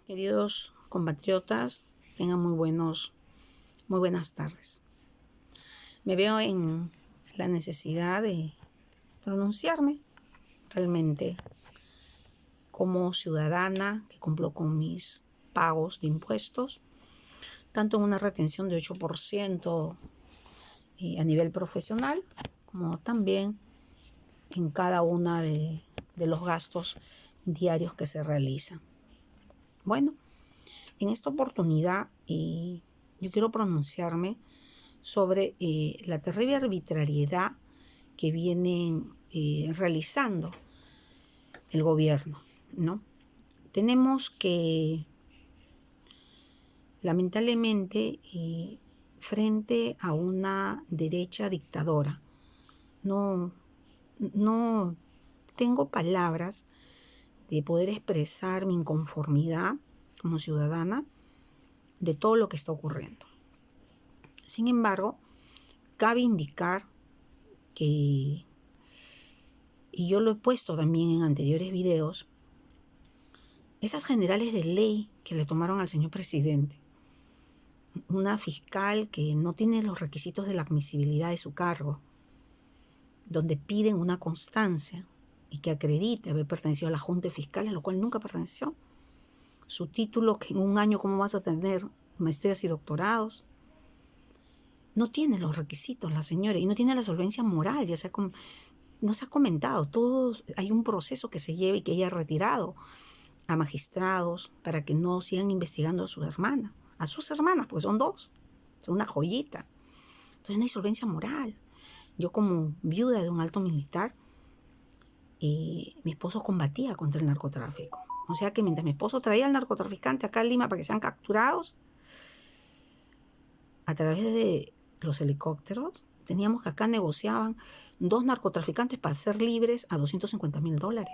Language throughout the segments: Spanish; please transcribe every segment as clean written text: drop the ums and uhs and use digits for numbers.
Queridos compatriotas, tengan muy buenas tardes. Me veo en la necesidad de pronunciarme realmente como ciudadana que cumplo con mis pagos de impuestos, tanto en una retención de 8% a nivel profesional, como también en cada una de los gastos diarios que se realizan. Bueno, en esta oportunidad yo quiero pronunciarme sobre la terrible arbitrariedad que vienen realizando el gobierno, ¿no? Tenemos que, lamentablemente, frente a una derecha dictadora, no tengo palabras de poder expresar mi inconformidad como ciudadana de todo lo que está ocurriendo. Sin embargo, cabe indicar que, y yo lo he puesto también en anteriores videos, esas generales de ley que le tomaron al señor presidente, una fiscal que no tiene los requisitos de la admisibilidad de su cargo, donde piden una constancia y que acredite haber pertenecido a la Junta de Fiscales, lo cual nunca perteneció. Su título, que en un año, ¿cómo vas a tener maestrías y doctorados? No tiene los requisitos la señora y no tiene la solvencia moral, no se ha comentado. Hay un proceso que se lleva y que ella ha retirado a magistrados para que no sigan investigando a sus hermanas, porque son dos, son una joyita. Entonces no hay solvencia moral. Yo, como viuda de un alto militar, mi esposo combatía contra el narcotráfico. O sea que mientras mi esposo traía al narcotraficante acá a Lima para que sean capturados, a través de los helicópteros, teníamos que acá negociaban 2 narcotraficantes para ser libres a $250,000.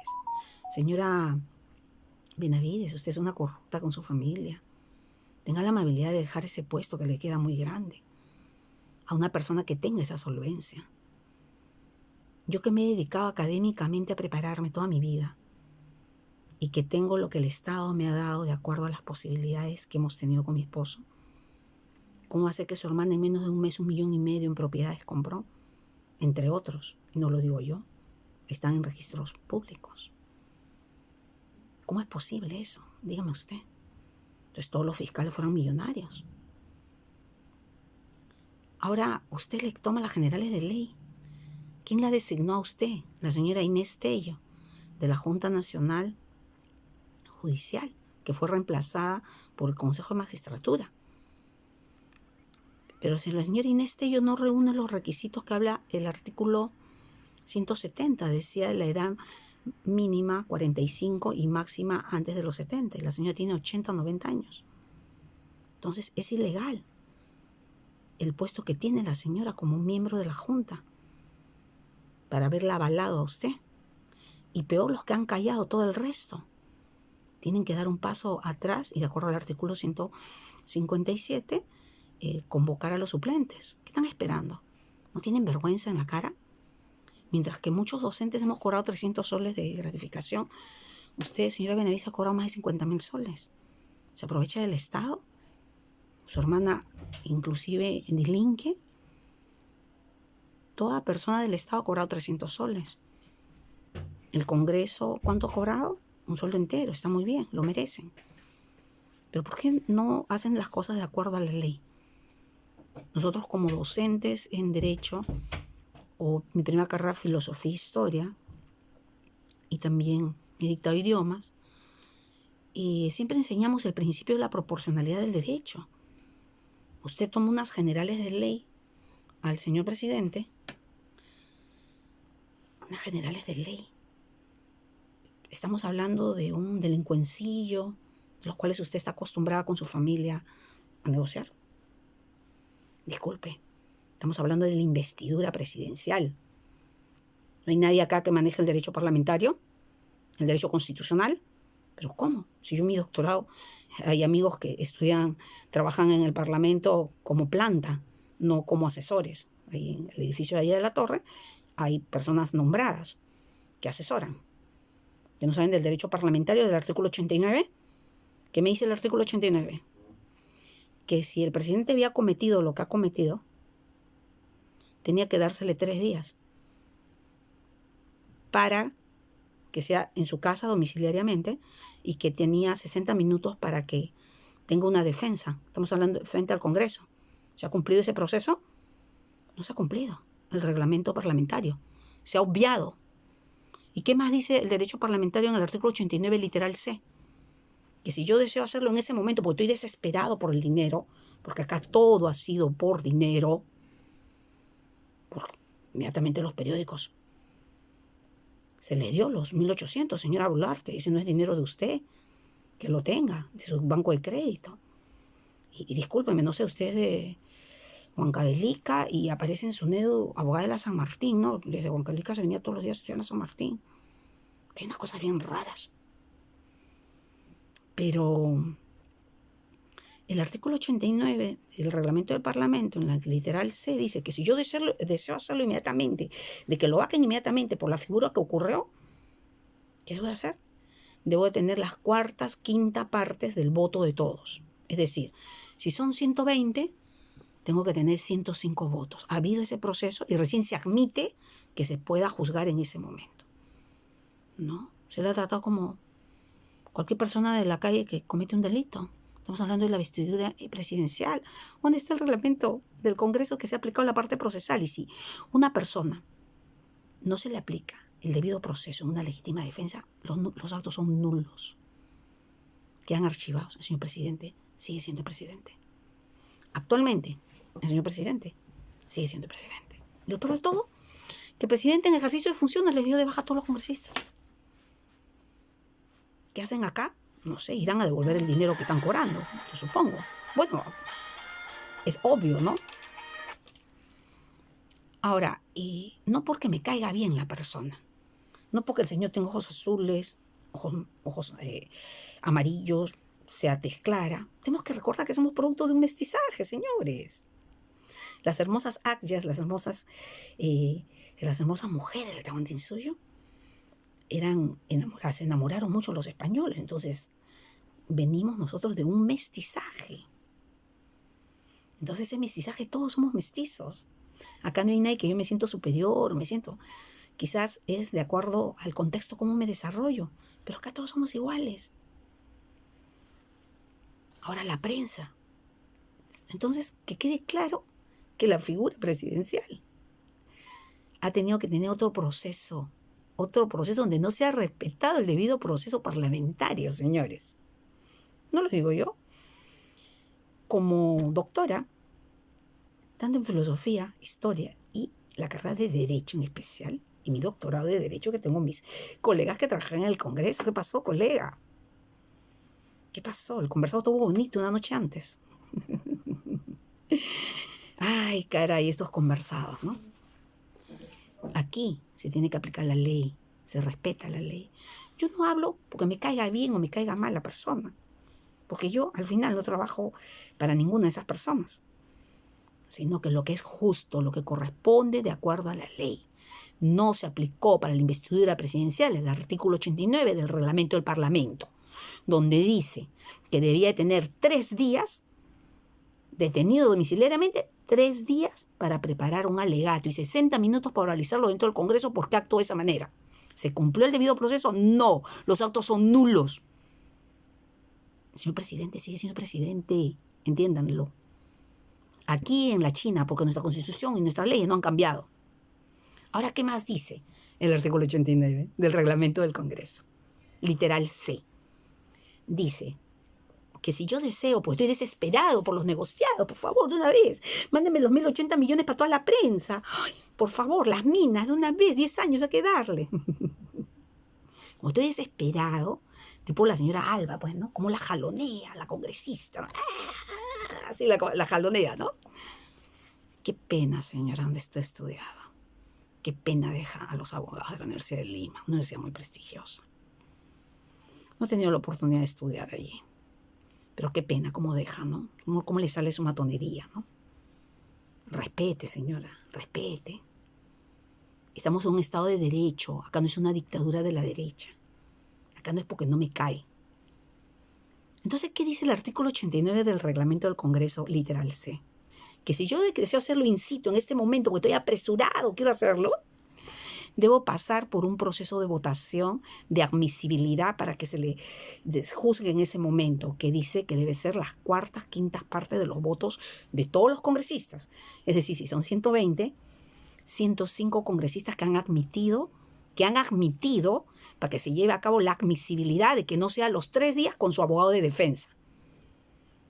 Señora Benavides, usted es una corrupta con su familia. Tenga la amabilidad de dejar ese puesto que le queda muy grande a una persona que tenga esa solvencia. Yo, que me he dedicado académicamente a prepararme toda mi vida y que tengo lo que el Estado me ha dado de acuerdo a las posibilidades que hemos tenido con mi esposo, ¿cómo hace que su hermana en menos de un mes 1,5 millones en propiedades compró? Entre otros, y no lo digo yo, están en registros públicos. ¿Cómo es posible eso? Dígame usted. Entonces todos los fiscales fueron millonarios. Ahora usted le toma las generales de ley. ¿Quién la designó a usted? La señora Inés Tello, de la Junta Nacional Judicial, que fue reemplazada por el Consejo de Magistratura. Pero si la señora Inés Tello no reúne los requisitos que habla el artículo 170, decía de la edad mínima 45 y máxima antes de los 70, y la señora tiene 80 o 90 años. Entonces es ilegal el puesto que tiene la señora como miembro de la Junta para haberla avalado a usted. Y peor, los que han callado todo el resto. Tienen que dar un paso atrás y, de acuerdo al artículo 157, convocar a los suplentes. ¿Qué están esperando? ¿No tienen vergüenza en la cara? Mientras que muchos docentes hemos cobrado 300 soles de gratificación, usted, señora Benavides, ha cobrado más de 50,000 soles. ¿Se aprovecha del Estado? Su hermana inclusive delinque. Toda persona del Estado ha cobrado 300 soles. El Congreso, ¿cuánto ha cobrado? Un sueldo entero. Está muy bien, lo merecen. Pero ¿por qué no hacen las cosas de acuerdo a la ley? Nosotros, como docentes en Derecho, o mi primera carrera, Filosofía e Historia, y también he dictado idiomas, siempre enseñamos el principio de la proporcionalidad del derecho. Usted toma unas generales de ley al señor presidente, unas generales de ley. Estamos hablando de un delincuencillo, de los cuales usted está acostumbrada con su familia a negociar. Disculpe, estamos hablando de la investidura presidencial. ¿No hay nadie acá que maneje el derecho parlamentario? ¿El derecho constitucional? ¿Pero cómo? Si yo en mi doctorado, hay amigos que trabajan en el Parlamento como planta, no como asesores. Ahí en el edificio de allá de la Torre hay personas nombradas que asesoran, que no saben del derecho parlamentario, del artículo 89. ¿Qué me dice el artículo 89? Que si el presidente había cometido lo que ha cometido, tenía que dársele 3 días para que sea en su casa domiciliariamente y que tenía 60 minutos para que tenga una defensa. Estamos hablando frente al Congreso. ¿Se ha cumplido ese proceso? No se ha cumplido el reglamento parlamentario. Se ha obviado. ¿Y qué más dice el derecho parlamentario en el artículo 89, literal C? Que si yo deseo hacerlo en ese momento, porque estoy desesperado por el dinero, porque acá todo ha sido por dinero, porque inmediatamente los periódicos se le dio los 1.800, señora Boluarte, ese no es dinero de usted, que lo tenga, de su banco de crédito. Y discúlpeme, no sé, usted es de Huancavelica y aparece en su NEDU abogada de la San Martín, ¿no? Desde Huancavelica se venía todos los días a estudiar a San Martín. Hay unas cosas bien raras. Pero el artículo 89 del reglamento del Parlamento, en la literal C, dice que si yo deseo hacerlo inmediatamente, de que lo hagan inmediatamente por la figura que ocurrió, ¿qué debo de hacer? Debo de tener las cuartas, quinta partes del voto de todos. Es decir, si son 120, tengo que tener 105 votos. Ha habido ese proceso y recién se admite que se pueda juzgar en ese momento. ¿No? Se le ha tratado como cualquier persona de la calle que comete un delito. Estamos hablando de la vestidura presidencial. ¿Dónde está el reglamento del Congreso que se ha aplicado en la parte procesal? Y si una persona no se le aplica el debido proceso en una legítima defensa, los actos son nulos. Quedan archivados. El señor presidente sigue siendo presidente. Actualmente, el señor presidente sigue siendo presidente. Y lo peor de todo, que el presidente en ejercicio de funciones les dio de baja a todos los congresistas. ¿Qué hacen acá? No sé, irán a devolver el dinero que están cobrando, yo supongo. Bueno, es obvio, ¿no? Ahora, y no porque me caiga bien la persona, no porque el señor tenga ojos azules, ojos amarillos, sea tez clara. Tenemos que recordar que somos producto de un mestizaje, señores. Las hermosas akyas, las hermosas mujeres del Tahuantinsuyo eran enamoradas, se enamoraron mucho los españoles. Entonces, venimos nosotros de un mestizaje. Entonces, ese mestizaje, todos somos mestizos. Acá no hay nadie que yo me siento superior, quizás es de acuerdo al contexto cómo me desarrollo, pero acá todos somos iguales. Ahora la prensa. Entonces, que quede claro que la figura presidencial ha tenido que tener otro proceso donde no se ha respetado el debido proceso parlamentario, señores. No lo digo yo. Como doctora, tanto en filosofía, historia y la carrera de Derecho en especial, y mi doctorado de Derecho, que tengo mis colegas que trabajan en el Congreso. ¿Qué pasó, colega? ¿Qué pasó? El conversado estuvo bonito una noche antes. Ay, caray, estos conversados, ¿no? Aquí se tiene que aplicar la ley, se respeta la ley. Yo no hablo porque me caiga bien o me caiga mal la persona, porque yo al final no trabajo para ninguna de esas personas, sino que lo que es justo, lo que corresponde de acuerdo a la ley. No se aplicó para la investidura presidencial el artículo 89 del reglamento del Parlamento, donde dice que debía tener 3 días detenido domiciliariamente, 3 días para preparar un alegato y 60 minutos para realizarlo dentro del Congreso. ¿Por qué actuó de esa manera? ¿Se cumplió el debido proceso? No, los actos son nulos. El señor presidente sigue siendo presidente, entiéndanlo. Aquí en la China, porque nuestra constitución y nuestras leyes no han cambiado. Ahora, ¿qué más dice el artículo 89 del reglamento del Congreso? Literal C. Dice que si yo deseo, pues estoy desesperado por los negociados, por favor, de una vez, mándenme los 1.080 millones para toda la prensa. Ay, por favor, las minas, de una vez, 10 años hay que darle. Como estoy desesperado, tipo la señora Alba, pues, ¿no? Como la jalonea, la congresista. Así la jalonea, ¿no? Qué pena, señora, donde estoy estudiada. Qué pena deja a los abogados de la Universidad de Lima, una universidad muy prestigiosa. No he tenido la oportunidad de estudiar allí. Pero qué pena cómo deja, ¿no? Cómo le sale su matonería, ¿no? Respete, señora, respete. Estamos en un estado de derecho. Acá no es una dictadura de la derecha. Acá no es porque no me cae. Entonces, ¿qué dice el artículo 89 del reglamento del Congreso, literal C? Que si yo deseo hacerlo in situ en este momento, porque estoy apresurado, quiero hacerlo, debo pasar por un proceso de votación de admisibilidad para que se le juzgue en ese momento, que dice que debe ser las cuartas, quintas partes de los votos de todos los congresistas. Es decir, si son 120, 105 congresistas que han admitido para que se lleve a cabo la admisibilidad de que no sea los 3 días con su abogado de defensa,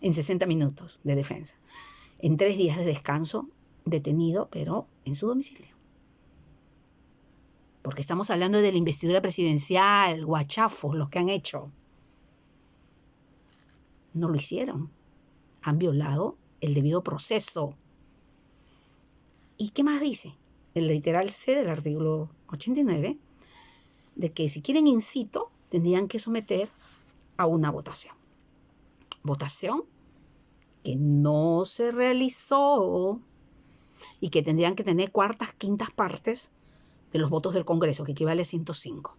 en 60 minutos de defensa, en 3 días de descanso, detenido, pero en su domicilio. Porque estamos hablando de la investidura presidencial, guachafos, los que han hecho. No lo hicieron. Han violado el debido proceso. ¿Y qué más dice? El literal C del artículo 89, de que si quieren in situ, tendrían que someter a una votación. Votación que no se realizó y que tendrían que tener cuartas, quintas partes de los votos del Congreso, que equivale a 105.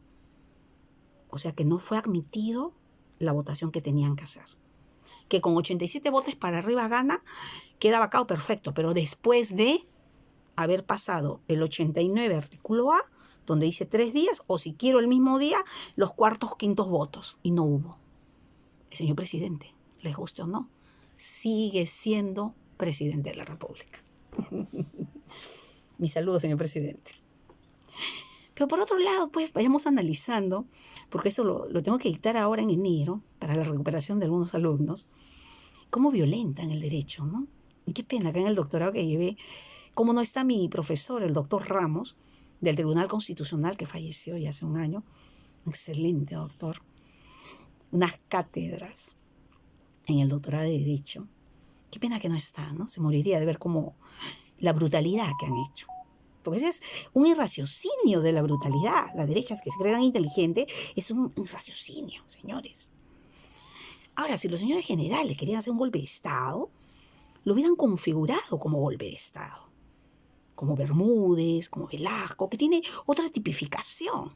O sea que no fue admitido la votación que tenían que hacer. Que con 87 votos para arriba gana, queda vacado perfecto, pero después de haber pasado el 89 artículo A, donde dice 3 días, o si quiero el mismo día, los cuartos, quintos votos. Y no hubo. El señor presidente, les guste o no, sigue siendo presidente de la República. Mi saludo, señor presidente. Pero por otro lado, pues vayamos analizando, porque eso lo tengo que dictar ahora en enero para la recuperación de algunos alumnos, cómo violentan el derecho, ¿no? Y qué pena que en el doctorado que llevé, como no está mi profesor, el doctor Ramos, del Tribunal Constitucional, que falleció ya hace un año, un excelente doctor, unas cátedras en el doctorado de Derecho. Qué pena que no está, ¿no? Se moriría de ver cómo la brutalidad que han hecho. Porque ese es un irraciocinio de la brutalidad. La derecha, que se cree tan inteligente, es un irraciocinio, señores. Ahora, si los señores generales querían hacer un golpe de Estado, lo hubieran configurado como golpe de Estado. Como Bermúdez, como Velasco, que tiene otra tipificación.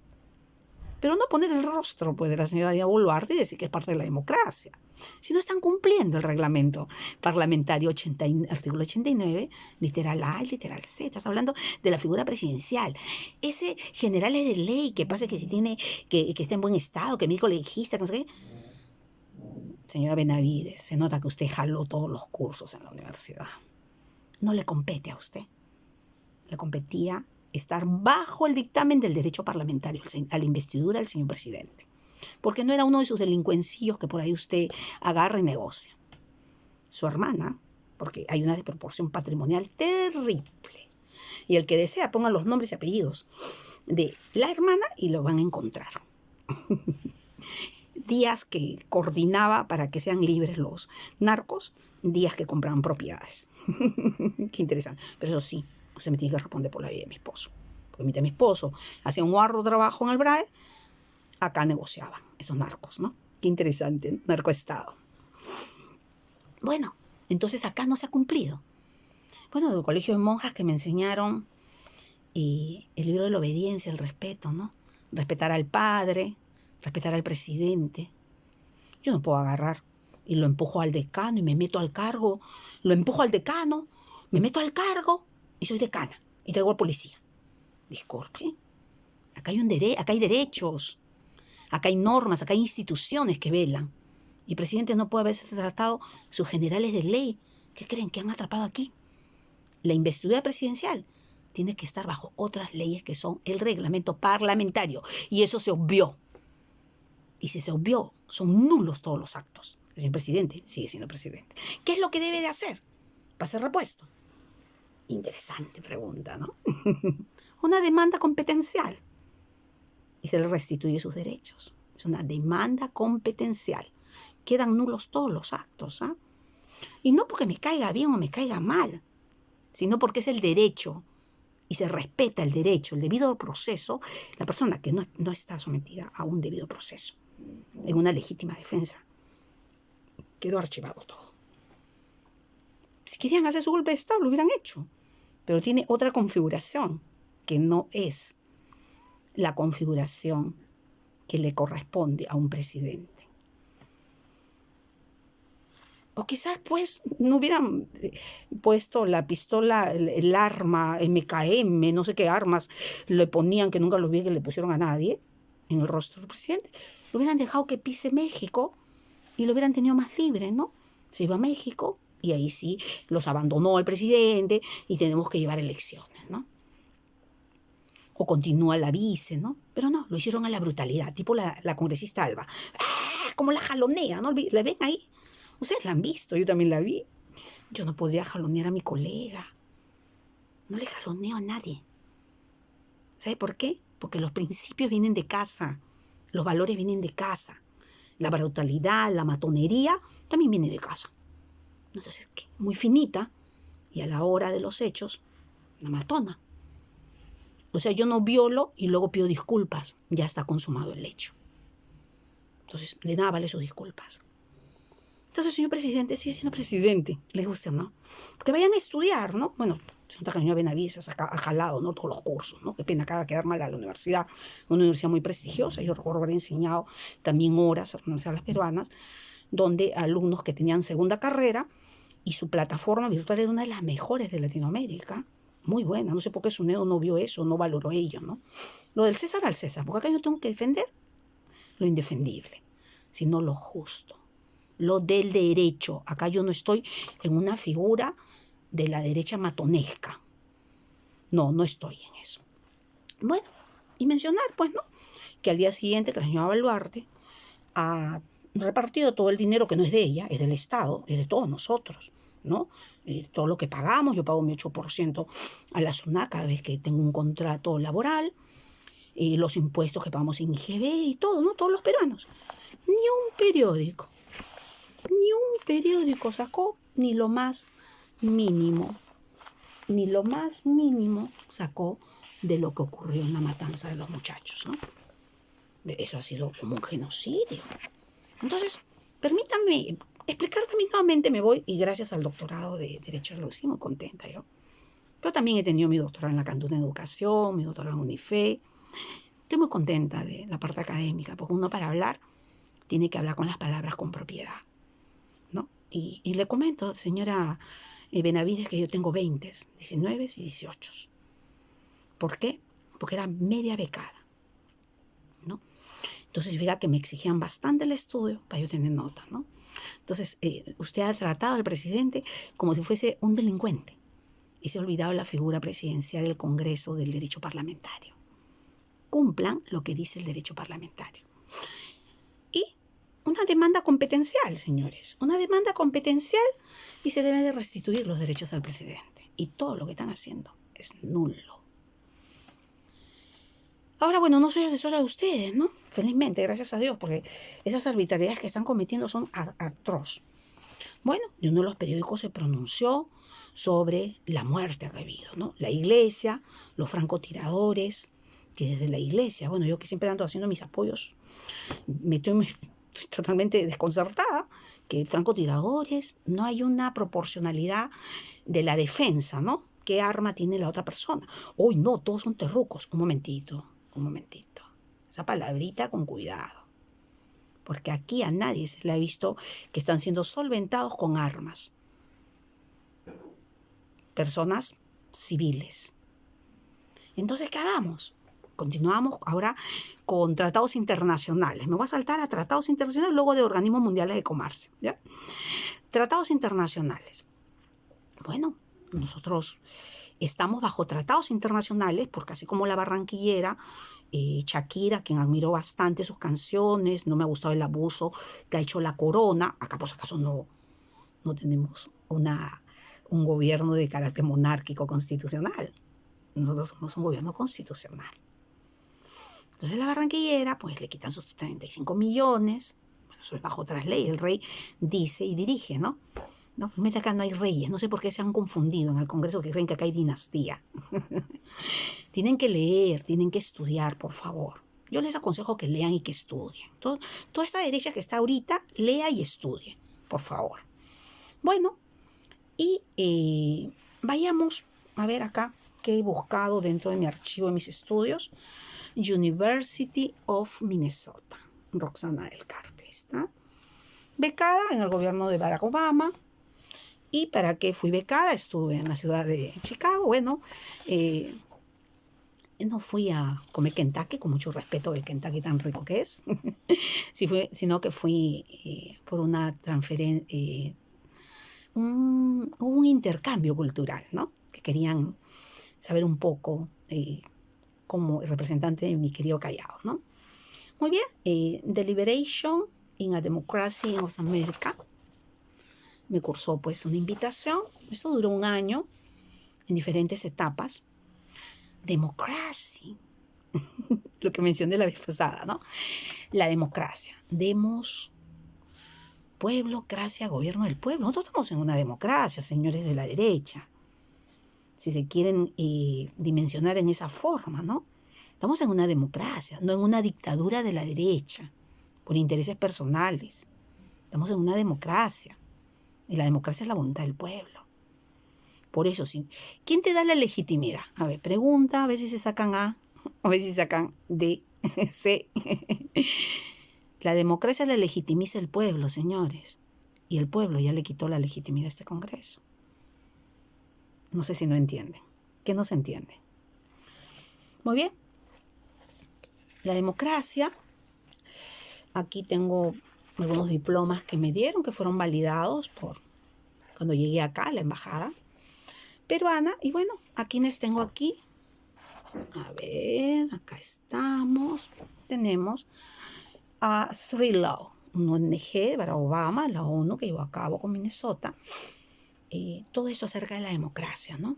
Pero no poner el rostro pues, de la señora Dina Boluarte y decir que es parte de la democracia. Si no están cumpliendo el reglamento parlamentario artículo 89, literal A y literal C. Estás hablando de la figura presidencial. Ese general es de ley, que pasa que si tiene, que está en buen estado, que médico legista, no sé qué. Señora Benavides, se nota que usted jaló todos los cursos en la universidad. No le compete a usted. Le competía estar bajo el dictamen del derecho parlamentario a la investidura del señor presidente. Porque no era uno de sus delincuencillos que por ahí usted agarra y negocia. Su hermana, porque hay una desproporción patrimonial terrible. Y el que desea ponga los nombres y apellidos de la hermana y lo van a encontrar. Días que coordinaba para que sean libres los narcos, días que compraban propiedades. Qué interesante. Pero eso sí, usted me tiene que responder por la vida de mi esposo. Porque mientras mi esposo hacía un arduo trabajo en el BRAE, acá negociaban esos narcos, ¿no? Qué interesante, narcoestado. Bueno, entonces acá no se ha cumplido. Bueno, del colegio de monjas que me enseñaron el libro de la obediencia, el respeto, ¿no? Respetar al padre, respetar al presidente. Yo no puedo agarrar y lo empujo al decano y me meto al cargo. Lo empujo al decano, me meto al cargo y soy decana y traigo al policía. Disculpe, acá hay derechos, acá hay normas, acá hay instituciones que velan. Y el presidente no puede haberse tratado sus generales de ley. ¿Qué creen que han atrapado aquí? La investidura presidencial tiene que estar bajo otras leyes que son el reglamento parlamentario. Y eso se obvió. Y si se obvió, son nulos todos los actos. El señor presidente sigue siendo presidente. ¿Qué es lo que debe de hacer para ser repuesto? Interesante pregunta, ¿no? Una demanda competencial. Y se le restituye sus derechos. Es una demanda competencial. Quedan nulos todos los actos, ¿ah? Y no porque me caiga bien o me caiga mal, sino porque es el derecho y se respeta el derecho, el debido proceso, la persona que no está sometida a un debido proceso, en una legítima defensa, quedó archivado todo. Si querían hacer su golpe de Estado, lo hubieran hecho, pero tiene otra configuración que no es la configuración que le corresponde a un presidente. O quizás pues no hubieran puesto la pistola, el arma, MKM, no sé qué armas le ponían, que nunca lo vi que le pusieron a nadie, en el rostro del presidente. Lo hubieran dejado que pise México y lo hubieran tenido más libre, ¿no? Se iba a México y ahí sí los abandonó el presidente y tenemos que llevar elecciones, ¿no? O continúa la vice, ¿no? Pero no, lo hicieron a la brutalidad, tipo la congresista Alba. ¡Ah! Como la jalonea, ¿no? ¿La ven ahí? Ustedes la han visto, yo también la vi. Yo no podría jalonear a mi colega. No le jaloneo a nadie. ¿Sabe por qué? Porque los principios vienen de casa, los valores vienen de casa. La brutalidad, la matonería también viene de casa. Entonces, ¿qué? Muy finita y a la hora de los hechos, una matona. O sea, yo no violo y luego pido disculpas. Ya está consumado el hecho. Entonces, de nada vale sus disculpas. Entonces, señor presidente, sigue siendo presidente. ¿Le gusta, no? Que vayan a estudiar, ¿no? Bueno, Santa Cañón Benavides ha jalado, ¿no? Todos los cursos, ¿no? Qué pena que haga quedar mal a la universidad. Una universidad muy prestigiosa. Yo recuerdo haber enseñado también horas a las universidades peruanas, donde alumnos que tenían segunda carrera y su plataforma virtual era una de las mejores de Latinoamérica. Muy buena. No sé por qué SUNEDO no vio eso, no valoró ello, ¿no? Lo del César al César, porque acá yo tengo que defender lo indefendible, sino lo justo, lo del derecho. Acá yo no estoy en una figura de la derecha matonesca. No, no estoy en eso. Bueno, y mencionar, pues, ¿no? Que al día siguiente que la señora Baluarte ha repartido todo el dinero que no es de ella, es del Estado, es de todos nosotros, ¿no? Todo lo que pagamos, yo pago mi 8% a la SUNAT cada vez que tengo un contrato laboral, los impuestos que pagamos en IGB y todo, ¿no? Todos los peruanos. Ni un periódico sacó ni lo más mínimo sacó de lo que ocurrió en la matanza de los muchachos, ¿no? Eso ha sido como un genocidio. Entonces, permítanme explicar también nuevamente, me voy, y gracias al doctorado de Derecho lo hice muy contenta yo. Pero también he tenido mi doctorado en la Cantuna de Educación, mi doctorado en UNIFE. Estoy muy contenta de la parte académica, porque uno para hablar tiene que hablar con las palabras con propiedad, ¿no? Y le comento, señora Benavides, que yo tengo 20, 19 y 18. ¿Por qué? Porque era media becada, ¿no? Entonces, significa que me exigían bastante el estudio para yo tener nota, ¿no? Entonces, usted ha tratado al presidente como si fuese un delincuente y se ha olvidado la figura presidencial del Congreso del derecho parlamentario. Cumplan lo que dice el derecho parlamentario. Y una demanda competencial, señores, una demanda competencial, y se debe de restituir los derechos al presidente. Y todo lo que están haciendo es nulo. Ahora, bueno, no soy asesora de ustedes, ¿no? Felizmente, gracias a Dios, porque esas arbitrariedades que están cometiendo son atroz. Bueno, y uno de los periódicos se pronunció sobre la muerte que ha habido, ¿no? La iglesia, los francotiradores, que desde la iglesia, bueno, yo que siempre ando haciendo mis apoyos, estoy totalmente desconcertada, que francotiradores, no hay una proporcionalidad de la defensa, ¿no? ¿Qué arma tiene la otra persona? Uy, no, todos son terrucos. Un momentito. Esa palabrita con cuidado. Porque aquí a nadie se le ha visto que están siendo solventados con armas. Personas civiles. Entonces, ¿qué hagamos? Continuamos ahora con tratados internacionales. Me voy a saltar a tratados internacionales, luego de organismos mundiales de comercio, ¿ya? Tratados internacionales. Bueno, nosotros estamos bajo tratados internacionales, porque así como la barranquillera, Shakira, quien admiro bastante sus canciones, no me ha gustado el abuso que ha hecho la corona. Acá por si acaso no tenemos un gobierno de carácter monárquico constitucional. Nosotros somos un gobierno constitucional. Entonces la barranquillera, pues le quitan sus 35 millones. Bueno, eso es bajo otras leyes. El rey dice y dirige, ¿no? No, pues acá no hay reyes. No sé por qué se han confundido en el Congreso, que creen que acá hay dinastía. Tienen que leer, tienen que estudiar, por favor. Yo les aconsejo que lean y que estudien. Toda esta derecha que está ahorita, lea y estudie, por favor. Bueno, y vayamos a ver acá qué he buscado dentro de mi archivo de mis estudios. University of Minnesota, Roxana del Carpio, ¿está? becada en el gobierno de Barack Obama. ¿Y para qué fui becada? Estuve en la ciudad de Chicago. Bueno, no fui a comer Kentucky, con mucho respeto del Kentucky tan rico que es, sino que fui por una transferencia, un intercambio cultural, ¿no? Que querían saber un poco como representante de mi querido Callao, ¿no? Muy bien, Deliberation in a Democracy in North America. Me cursó pues una invitación. Esto duró un año en diferentes etapas. Democracy, lo que mencioné la vez pasada, ¿no? La democracia. Demos, pueblo, gracia, gobierno del pueblo. Nosotros estamos en una democracia, señores de la derecha. Si se quieren dimensionar en esa forma, ¿no? Estamos en una democracia, no en una dictadura de la derecha, por intereses personales. Estamos en una democracia. Y la democracia es la voluntad del pueblo. Por eso, sí. ¿Quién te da la legitimidad? A ver, pregunta, a ver si se sacan A, a ver si sacan D, C. La democracia la legitimiza el pueblo, señores. Y el pueblo ya le quitó la legitimidad a este Congreso. No sé si no entienden. ¿Qué no se entiende? Muy bien. La democracia. Aquí tengo algunos diplomas que me dieron, que fueron validados por cuando llegué acá a la embajada peruana. Y bueno, ¿a quiénes tengo aquí? A ver, acá estamos. Tenemos a Sri Law, un ONG para Obama, la ONU, que llevó a cabo con Minnesota. Todo esto acerca de la democracia, ¿no?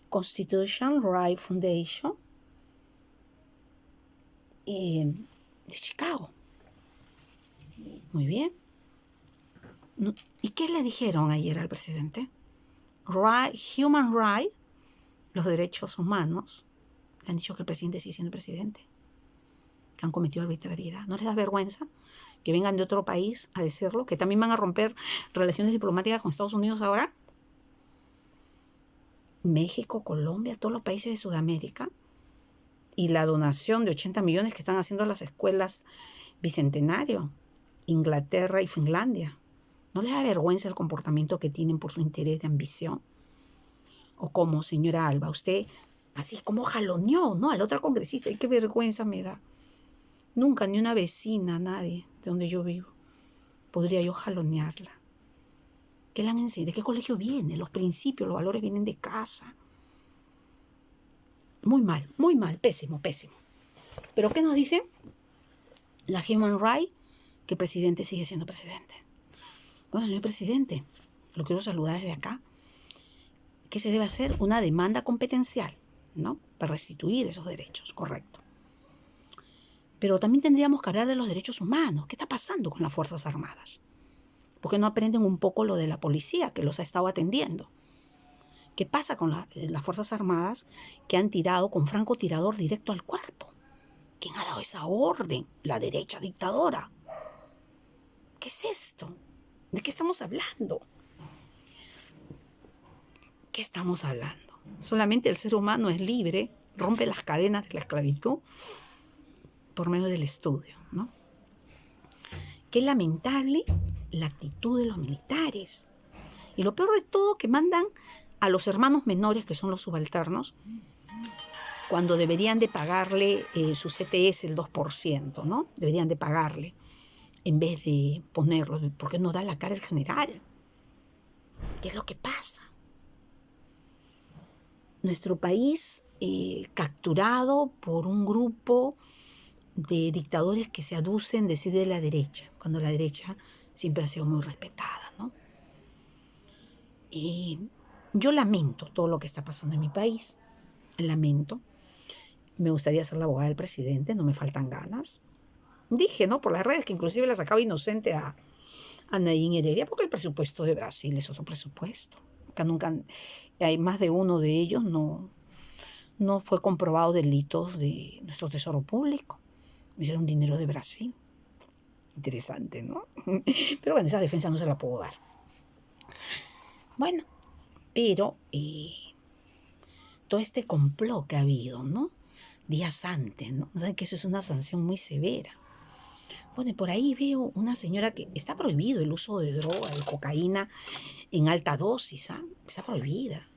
Constitution Right Foundation de Chicago. Muy bien. ¿Y qué le dijeron ayer al presidente? Human Rights, los derechos humanos, le han dicho que el presidente sigue siendo el presidente, que han cometido arbitrariedad. ¿No les da vergüenza que vengan de otro país a decirlo? ¿Que también van a romper relaciones diplomáticas con Estados Unidos ahora? México, Colombia, todos los países de Sudamérica. Y la donación de 80 millones que están haciendo las escuelas Bicentenario, Inglaterra y Finlandia. ¿No les da vergüenza el comportamiento que tienen por su interés de ambición? O como, señora Alba, usted así como jaloneó, ¿no? Al otro congresista. Y qué vergüenza me da. Nunca ni una vecina, nadie de donde yo vivo, podría yo jalonearla. ¿Qué le han enseñado? ¿De qué colegio viene? Los principios, los valores vienen de casa. Muy mal, pésimo, pésimo. ¿Pero qué nos dice la Human Rights? Que el presidente sigue siendo presidente. Bueno, señor presidente, lo quiero saludar desde acá. ¿Qué se debe hacer? Una demanda competencial, ¿no? Para restituir esos derechos, correcto. Pero también tendríamos que hablar de los derechos humanos. ¿Qué está pasando con las Fuerzas Armadas? ¿Por qué no aprenden un poco lo de la policía que los ha estado atendiendo? ¿Qué pasa con las Fuerzas Armadas que han tirado con francotirador directo al cuerpo? ¿Quién ha dado esa orden? La derecha dictadora. ¿Qué es esto? ¿De qué estamos hablando? ¿Qué estamos hablando? Solamente el ser humano es libre, rompe las cadenas de la esclavitud por medio del estudio, ¿no? Qué lamentable la actitud de los militares. Y lo peor de todo, que mandan a los hermanos menores, que son los subalternos, cuando deberían de pagarle su CTS el 2%, ¿no? Deberían de pagarle en vez de ponerlo, porque no da la cara el general. ¿Qué es lo que pasa? Nuestro país capturado por un grupo de dictadores que se aducen de ser de la derecha, cuando la derecha siempre ha sido muy respetada, ¿no? Yo lamento todo lo que está pasando en mi país, lamento. Me gustaría ser la abogada del presidente, no me faltan ganas. Dije, ¿no? Por las redes que inclusive la sacaba inocente a Nadine Heredia, porque el presupuesto de Brasil es otro presupuesto. Acá nunca hay más de uno de ellos, no fue comprobado delitos de nuestro tesoro público. Me hicieron dinero de Brasil. Interesante, ¿no? Pero bueno, esa defensa no se la puedo dar. Bueno, pero todo este complot que ha habido, ¿no? Días antes, ¿no? Saben que eso es una sanción muy severa. Bueno, y por ahí veo una señora que está prohibido el uso de droga, de cocaína en alta dosis, ¿ah? Está prohibida.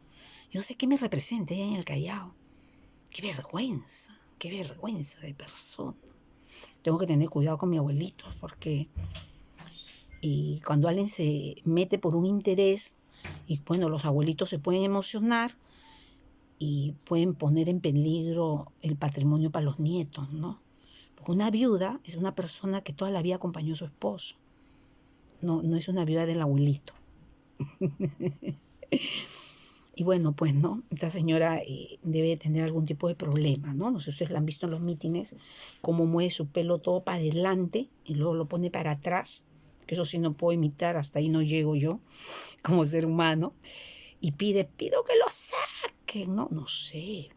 Yo no sé qué me representa ella en el Callao. Qué vergüenza de persona. Tengo que tener cuidado con mi abuelito, porque cuando alguien se mete por un interés, y bueno, los abuelitos se pueden emocionar y pueden poner en peligro el patrimonio para los nietos, ¿no? Porque una viuda es una persona que toda la vida acompañó a su esposo. No es una viuda del abuelito. Y bueno, pues no, esta señora debe tener algún tipo de problema, ¿no? No sé si ustedes la han visto en los mítines, cómo mueve su pelo todo para adelante y luego lo pone para atrás, que eso sí no puedo imitar, hasta ahí no llego yo como ser humano, y pido que lo saquen, ¿no? No sé.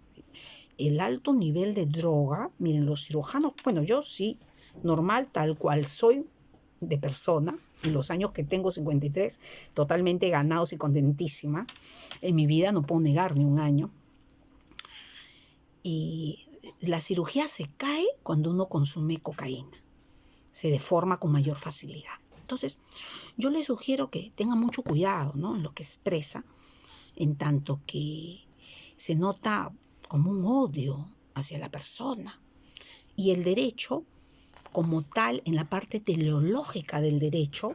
El alto nivel de droga, miren, los cirujanos, bueno, yo sí, normal, tal cual soy de persona, y los años que tengo, 53, totalmente ganados y contentísima. En mi vida no puedo negar ni un año. Y la cirugía se cae cuando uno consume cocaína. Se deforma con mayor facilidad. Entonces, yo les sugiero que tengan mucho cuidado, ¿no?, en lo que expresa, en tanto que se nota como un odio hacia la persona. Y el derecho, como tal, en la parte teleológica del derecho,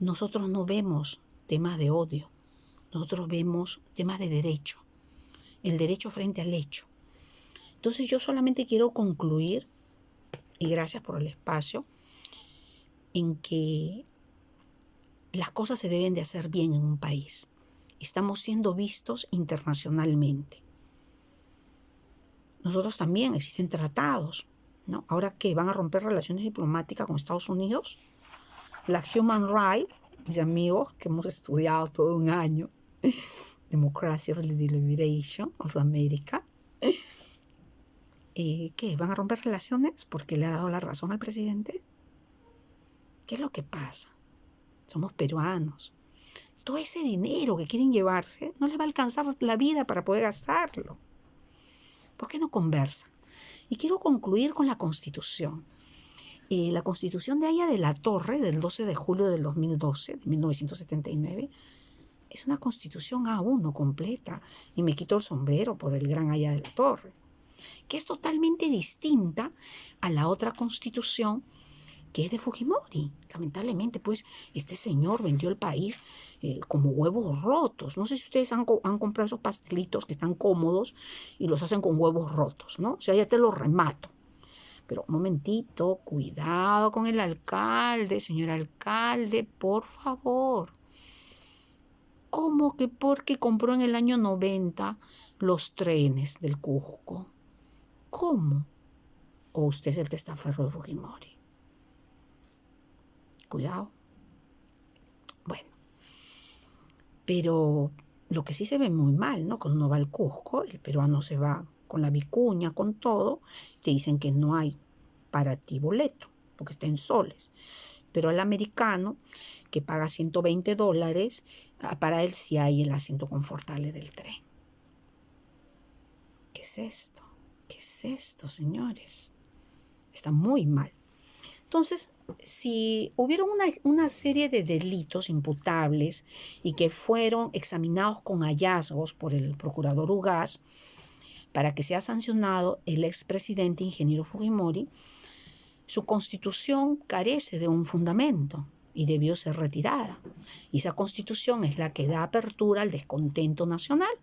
nosotros no vemos temas de odio, nosotros vemos temas de derecho, el derecho frente al hecho. Entonces yo solamente quiero concluir, y gracias por el espacio, en que las cosas se deben de hacer bien en un país. Estamos siendo vistos internacionalmente. Nosotros también existen tratados, ¿no? Ahora que van a romper relaciones diplomáticas con Estados Unidos, la Human Rights, mis amigos que hemos estudiado todo un año, Democracy of the Liberation of America, ¿qué? ¿Van a romper relaciones porque le ha dado la razón al presidente? ¿Qué es lo que pasa? Somos peruanos. Todo ese dinero que quieren llevarse no les va a alcanzar la vida para poder gastarlo. ¿Por qué no conversan? Y quiero concluir con la Constitución. La Constitución de Haya de la Torre, del 12 de julio del 2012, de 1979, es una Constitución A1 completa. Y me quito el sombrero por el gran Haya de la Torre, que es totalmente distinta a la otra Constitución, que es de Fujimori. Lamentablemente, pues, este señor vendió el país como huevos rotos. No sé si ustedes han comprado esos pastelitos que están cómodos y los hacen con huevos rotos, ¿no? O sea, ya te los remato. Pero un momentito, cuidado con el alcalde, señor alcalde, por favor. ¿Cómo que porque compró en el año 90 los trenes del Cusco? ¿Cómo? ¿O usted es el testaferro de Fujimori? Cuidado. Bueno, pero lo que sí se ve muy mal, ¿no? Cuando uno va al Cusco, el peruano se va con la vicuña, con todo, te dicen que no hay para ti boleto, porque está en soles. Pero el americano, que paga $120, para él sí hay el asiento confortable del tren. ¿Qué es esto? ¿Qué es esto, señores? Está muy mal. Entonces, si hubieron una serie de delitos imputables y que fueron examinados con hallazgos por el procurador Ugaz para que sea sancionado el expresidente ingeniero Fujimori, su constitución carece de un fundamento y debió ser retirada. Y esa constitución es la que da apertura al descontento nacional.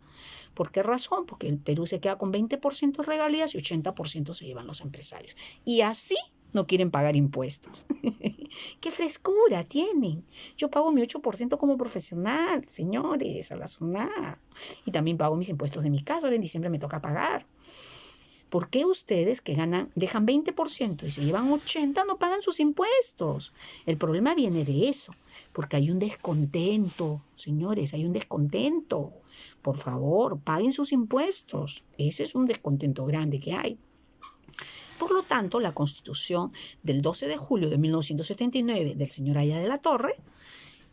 ¿Por qué razón? Porque el Perú se queda con 20% de regalías y 80% se llevan los empresarios. Y así no quieren pagar impuestos. ¡Qué frescura tienen! Yo pago mi 8% como profesional, señores, a la SUNAT. Y también pago mis impuestos de mi casa. Ahora en diciembre me toca pagar. ¿Por qué ustedes que dejan 20% y se llevan 80% no pagan sus impuestos? El problema viene de eso, porque hay un descontento, señores, hay un descontento. Por favor, paguen sus impuestos. Ese es un descontento grande que hay. Por lo tanto, la Constitución del 12 de julio de 1979 del señor Haya de la Torre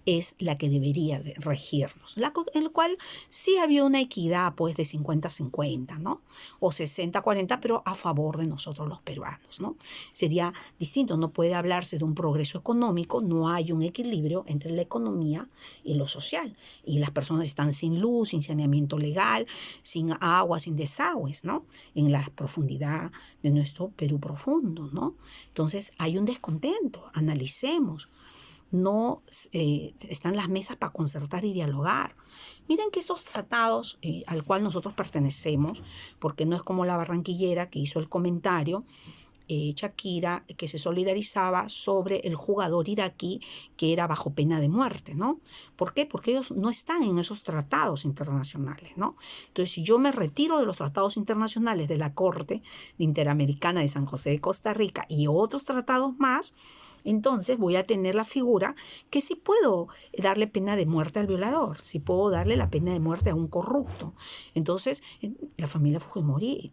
es la que debería de regirnos, en la cual sí había una equidad pues de 50-50, ¿no? O 60-40, pero a favor de nosotros los peruanos, ¿no? Sería distinto, no puede hablarse de un progreso económico, no hay un equilibrio entre la economía y lo social, y las personas están sin luz, sin saneamiento legal, sin agua, sin desagües, ¿no? En la profundidad de nuestro Perú profundo, ¿no? Entonces hay un descontento, analicemos. No están las mesas para concertar y dialogar. Miren que estos tratados al cual nosotros pertenecemos, porque no es como la barranquillera que hizo el comentario, Shakira, que se solidarizaba sobre el jugador iraquí que era bajo pena de muerte, ¿no? ¿Por qué? Porque ellos no están en esos tratados internacionales, ¿no? Entonces, si yo me retiro de los tratados internacionales de la Corte Interamericana de San José de Costa Rica y otros tratados más, entonces voy a tener la figura que sí puedo darle pena de muerte al violador, sí puedo darle la pena de muerte a un corrupto. Entonces, la familia Fujimori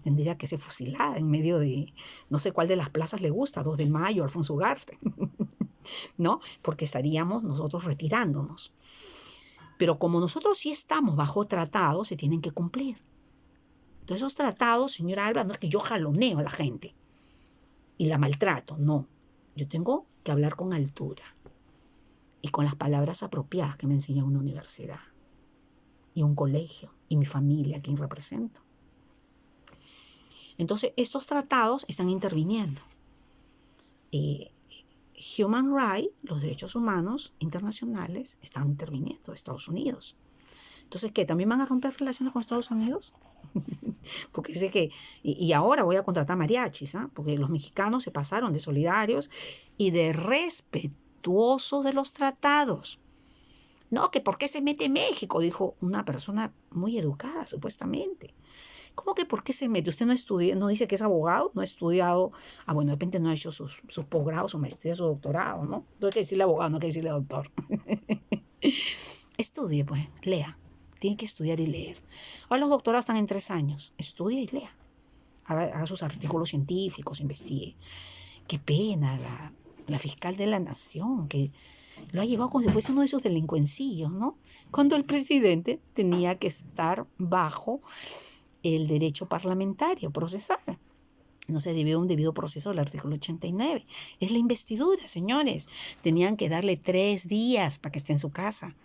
tendría que ser fusilada en medio de, no sé cuál de las plazas le gusta, 2 de Mayo, Alfonso Ugarte, ¿no? Porque estaríamos nosotros retirándonos. Pero como nosotros sí estamos bajo tratados, se tienen que cumplir. Entonces esos tratados, señora Alba, no es que yo jaloneo a la gente y la maltrato, no. Yo tengo que hablar con altura y con las palabras apropiadas que me enseña una universidad y un colegio y mi familia, a quien represento. Entonces, estos tratados están interviniendo. Human Rights, los derechos humanos internacionales, están interviniendo, Estados Unidos. Entonces, ¿qué? ¿También van a romper relaciones con Estados Unidos? Porque dice que, y ahora voy a contratar mariachis, ¿eh? Porque los mexicanos se pasaron de solidarios y de respetuosos de los tratados. No, que ¿por qué se mete México? Dijo una persona muy educada, supuestamente. ¿Cómo que por qué se mete? Usted no estudia, no dice que es abogado, no ha estudiado, bueno, de repente no ha hecho sus posgrados, su maestría, su doctorado, ¿no? No hay que decirle abogado, no hay que decirle doctor. Estudie, pues, lea. Tiene que estudiar y leer. Ahora los doctorados están en 3 años. Estudia y lea. Haga sus artículos científicos, investigue. Qué pena la fiscal de la nación, que lo ha llevado como si fuese uno de esos delincuencillos, ¿no? Cuando el presidente tenía que estar bajo el derecho parlamentario procesal. No se debió un debido proceso al artículo 89. Es la investidura, señores. Tenían que darle 3 días para que esté en su casa.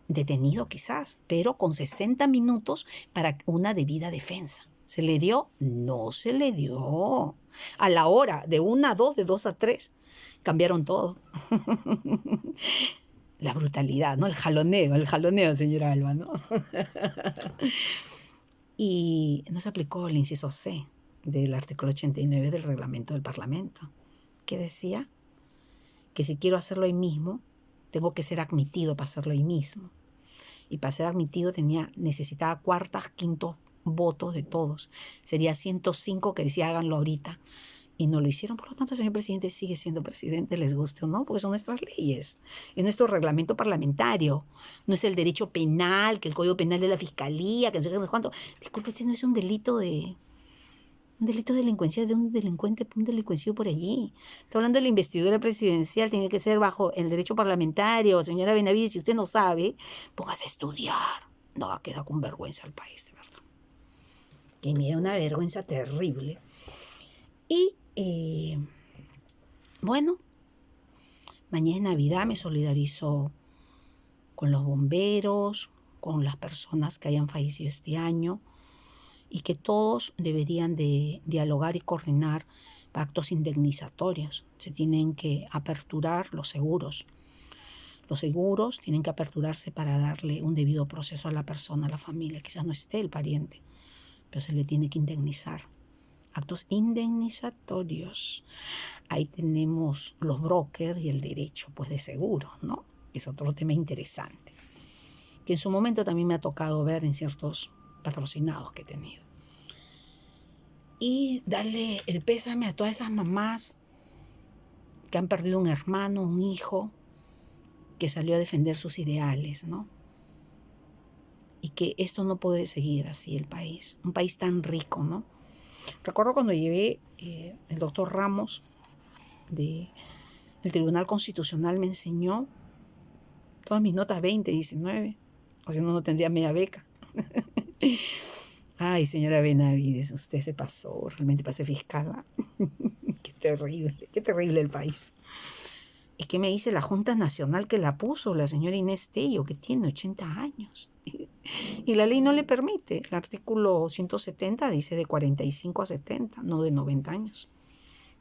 Detenido quizás, pero con 60 minutos para una debida defensa. ¿Se le dio? No se le dio. A la hora, de 1 a 2, de 2 a 3, cambiaron todo. La brutalidad, ¿no? El jaloneo, señora Alba, ¿no? Y no se aplicó el inciso C del artículo 89 del reglamento del Parlamento, que decía que si quiero hacerlo ahí mismo, tengo que ser admitido para hacerlo ahí mismo. Y para ser admitido necesitaba cuartas, quintos votos de todos. Sería 105 que decía háganlo ahorita. Y no lo hicieron. Por lo tanto, el señor presidente sigue siendo presidente, les guste o no, porque son nuestras leyes. Es nuestro reglamento parlamentario. No es el derecho penal, que el Código Penal de la Fiscalía, que no sé qué, no sé cuánto. Disculpe, este no es un delito de delincuencia de un delincuencio por allí. Está hablando de la investidura presidencial, tiene que ser bajo el derecho parlamentario. Señora Benavides, si usted no sabe, póngase a estudiar. No va a quedar con vergüenza al país, de verdad. Que me da una vergüenza terrible. Y, bueno, mañana es Navidad, me solidarizo con los bomberos, con las personas que hayan fallecido este año, y que todos deberían de dialogar y coordinar actos indemnizatorios. Se tienen que aperturar los seguros. Los seguros tienen que aperturarse para darle un debido proceso a la persona, a la familia. Quizás no esté el pariente, pero se le tiene que indemnizar. Actos indemnizatorios. Ahí tenemos los brokers y el derecho pues, de seguros, ¿no? Es otro tema interesante, que en su momento también me ha tocado ver en ciertos patrocinados que he tenido. Y darle el pésame a todas esas mamás que han perdido un hermano, un hijo, que salió a defender sus ideales, ¿no? Y que esto no puede seguir así el país, un país tan rico, ¿no? Recuerdo cuando llevé el doctor Ramos del Tribunal Constitucional me enseñó Todas mis notas 20, 19. O si no, no tendría media beca. Ay, señora Benavides, usted se pasó realmente para ser fiscal. Qué terrible el país. ¿Y qué me dice la Junta Nacional que la puso, la señora Inés Tello, que tiene 80 años? Y la ley no le permite. El artículo 170 dice de 45 a 70, no de 90 años.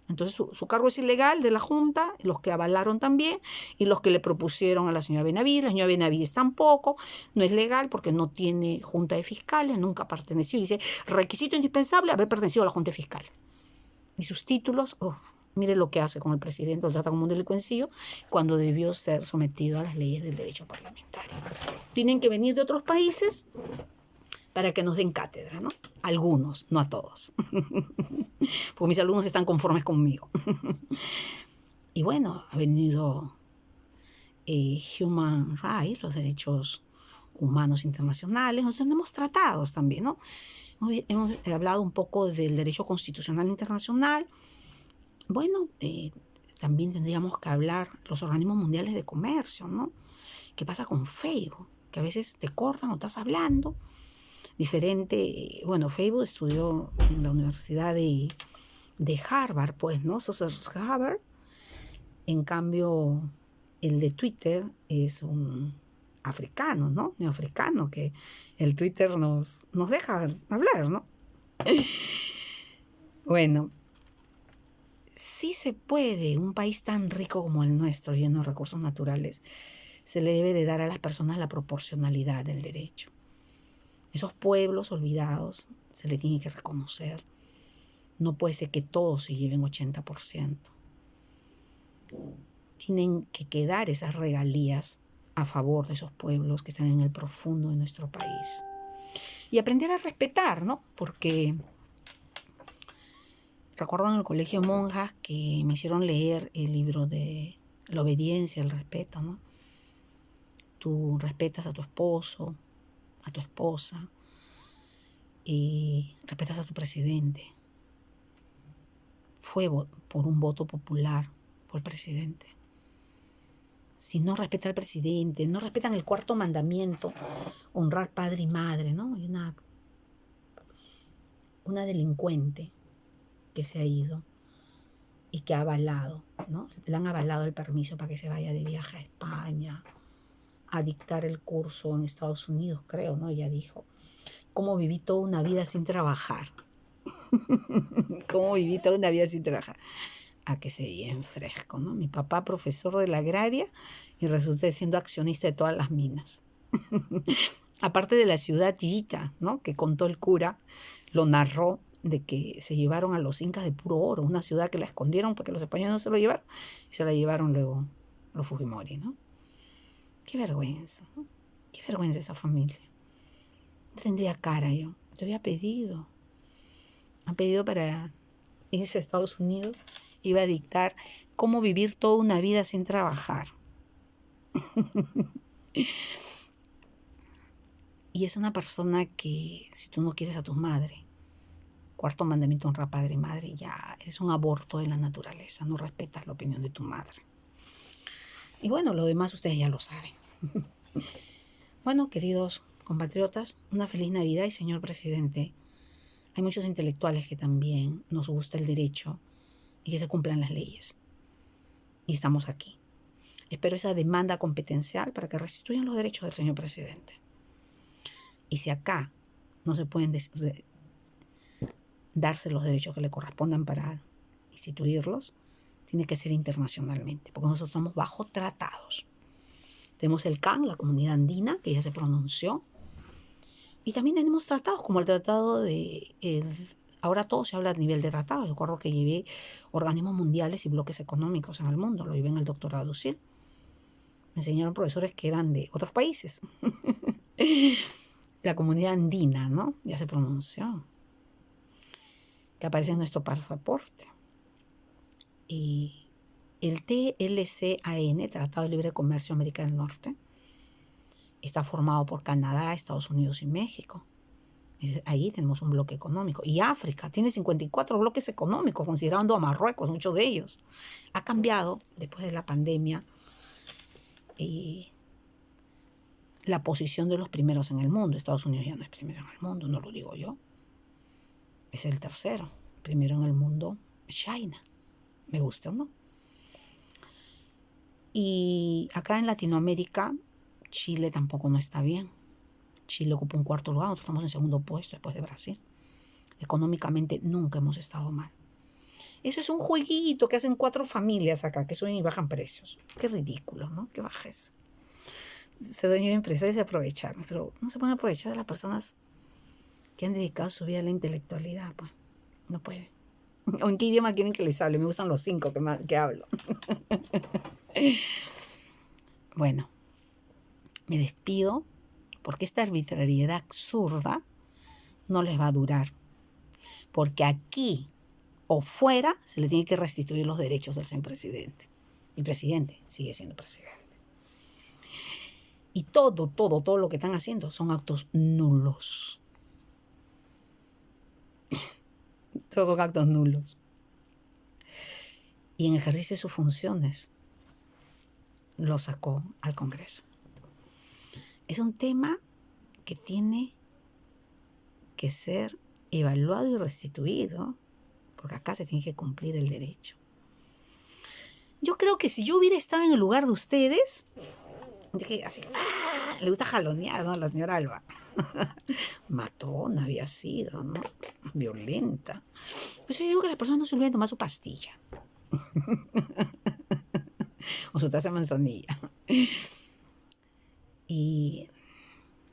Entonces su cargo es ilegal de la Junta, los que avalaron también, y los que le propusieron a la señora Benavides. La señora Benavides tampoco, no es legal porque no tiene Junta de Fiscales, nunca perteneció. Dice, requisito indispensable haber pertenecido a la Junta de Fiscales. Y sus títulos, mire lo que hace con el presidente, lo trata como un delincuencillo, cuando debió ser sometido a las leyes del derecho parlamentario. Tienen que venir de otros países para que nos den cátedra, ¿no? Algunos, no a todos. Porque mis alumnos están conformes conmigo. Y bueno, ha venido Human Rights, los derechos humanos internacionales, nos tenemos tratados también, ¿no? Hemos hablado un poco del derecho constitucional internacional. Bueno, también tendríamos que hablar los organismos mundiales de comercio, ¿no? ¿Qué pasa con Facebook? Que a veces te cortan o estás hablando. Diferente, bueno, Facebook estudió en la Universidad de Harvard, pues, ¿no? Eso es Harvard. En cambio, el de Twitter es un africano, ¿no? Neoafricano, que el Twitter nos deja hablar, ¿no? Bueno, sí se puede, un país tan rico como el nuestro, lleno de recursos naturales, se le debe de dar a las personas la proporcionalidad del derecho. Esos pueblos olvidados se les tiene que reconocer. No puede ser que todos se lleven 80%. Tienen que quedar esas regalías a favor de esos pueblos que están en el profundo de nuestro país. Y aprender a respetar, ¿no? Porque recuerdo en el colegio de monjas que me hicieron leer el libro de la obediencia, el respeto, ¿no? Tú respetas a tu esposo, a tu esposa, y respetas a tu presidente. Fue por un voto popular, por el presidente. Si no respeta al presidente, no respetan el cuarto mandamiento, honrar padre y madre, ¿no? Hay una delincuente que se ha ido y que ha avalado, ¿no? Le han avalado el permiso para que se vaya de viaje a España, a dictar el curso en Estados Unidos, creo, ¿no? Ella dijo, ¿cómo viví toda una vida sin trabajar? ¿Cómo viví toda una vida sin trabajar? A que se bien fresco, ¿no? Mi papá, profesor de la agraria, y resulté siendo accionista de todas las minas. Aparte de la ciudad chiquita, ¿no? Que contó el cura, lo narró, de que se llevaron a los incas de puro oro, una ciudad que la escondieron para que los españoles no se lo llevaran, y se la llevaron luego los Fujimori, ¿no? Qué vergüenza, ¿no? Qué vergüenza esa familia. No tendría cara yo. Te había pedido. Han pedido para irse a Estados Unidos. Iba a dictar cómo vivir toda una vida sin trabajar. Y es una persona que, si tú no quieres a tu madre, cuarto mandamiento, honra padre y madre, ya eres un aborto de la naturaleza, no respetas la opinión de tu madre. Y bueno, lo demás ustedes ya lo saben. Bueno, queridos compatriotas, una feliz Navidad y señor presidente. Hay muchos intelectuales que también nos gusta el derecho y que se cumplan las leyes. Y estamos aquí. Espero esa demanda competencial para que restituyan los derechos del señor presidente. Y si acá no se pueden darse los derechos que le correspondan para instituirlos, tiene que ser internacionalmente, porque nosotros estamos bajo tratados. Tenemos el CAN, la Comunidad Andina, que ya se pronunció, y también tenemos tratados como el tratado de... Ahora todo se habla a nivel de tratados. Yo recuerdo que llevé organismos mundiales y bloques económicos en el mundo. Lo llevé en el doctorado UCIL. Me enseñaron profesores que eran de otros países. La Comunidad Andina, ¿no? Ya se pronunció. Que aparece en nuestro pasaporte. Y el TLCAN, Tratado de Libre Comercio América del Norte, está formado por Canadá, Estados Unidos y México. Ahí tenemos un bloque económico. Y África tiene 54 bloques económicos, considerando a Marruecos, muchos de ellos. Ha cambiado después de la pandemia. la posición de los primeros en el mundo. Estados Unidos ya no es primero en el mundo, no lo digo yo. Es el tercero. Primero en el mundo es China. Me gusta o no. Y acá en Latinoamérica, Chile tampoco no está bien. Chile ocupa un cuarto lugar, nosotros estamos en segundo puesto después de Brasil. Económicamente nunca hemos estado mal. Eso es un jueguito que hacen 4 familias acá, que suben y bajan precios. Qué ridículo, ¿no? Qué bajeza. Ser dueño de empresa y se aprovechar, pero no se pueden aprovechar de las personas que han dedicado su vida a la intelectualidad, pues. No puede. ¿O en qué idioma quieren que les hable? Me gustan los 5 que hablo. Bueno, me despido porque esta arbitrariedad absurda no les va a durar. Porque aquí o fuera se le tiene que restituir los derechos al señor presidente. Y presidente sigue siendo presidente. Y todo lo que están haciendo son actos nulos. Todos son actos nulos. Y en ejercicio de sus funciones lo sacó al Congreso. Es un tema que tiene que ser evaluado y restituido, porque acá se tiene que cumplir el derecho. Yo creo que si yo hubiera estado en el lugar de ustedes, dije así, le gusta jalonear, ¿no? La señora Alba. Matona había sido, ¿no? Violenta. Pues yo digo que las personas no se olviden tomar su pastilla. O su taza de manzanilla. Y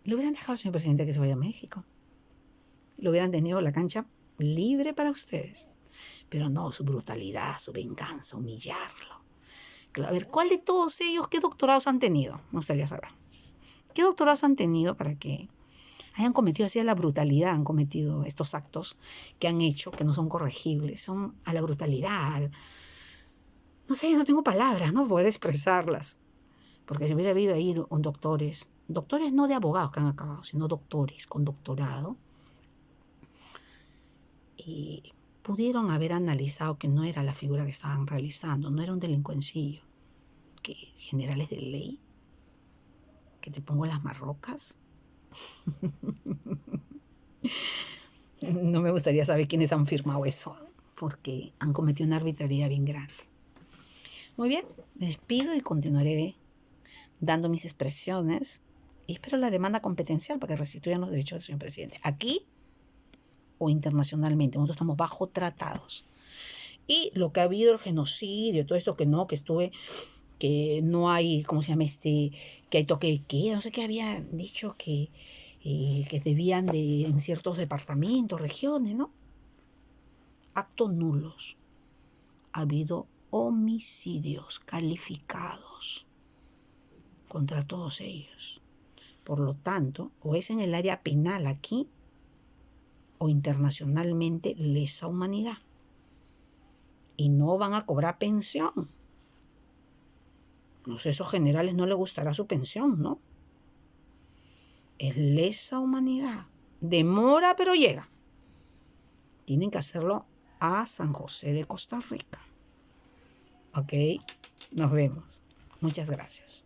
le hubieran dejado al señor presidente que se vaya a México. Le hubieran tenido la cancha libre para ustedes. Pero no, su brutalidad, su venganza, humillarlo. A ver, ¿cuál de todos ellos, qué doctorados han tenido? Me gustaría saber. ¿Qué doctorados han tenido para que hayan cometido así a la brutalidad, han cometido estos actos que han hecho, que no son corregibles, son a la brutalidad? No sé, no tengo palabras, ¿no? Poder expresarlas. Porque si hubiera habido ahí doctores no de abogados que han acabado, sino doctores con doctorado, y pudieron haber analizado que no era la figura que estaban realizando, no era un delincuencillo, que generales de ley, que te pongo las marrocas. No me gustaría saber quiénes han firmado eso, porque han cometido una arbitrariedad bien grande. Muy bien, me despido y continuaré dando mis expresiones y espero la demanda competencial para que restituyan los derechos del señor presidente, aquí o internacionalmente. Nosotros estamos bajo tratados. Y lo que ha habido, el genocidio, todo esto que no hay, ¿cómo se llama? Que hay toque de queda, no sé qué había dicho que debían de, en ciertos departamentos, regiones, ¿no? Actos nulos. Ha habido homicidios calificados contra todos ellos. Por lo tanto, o es en el área penal aquí, o internacionalmente lesa humanidad. Y no van a cobrar pensión. No sé, esos generales no les gustará su pensión, ¿no? Es lesa humanidad. Demora, pero llega. Tienen que hacerlo a San José de Costa Rica. Ok, nos vemos. Muchas gracias.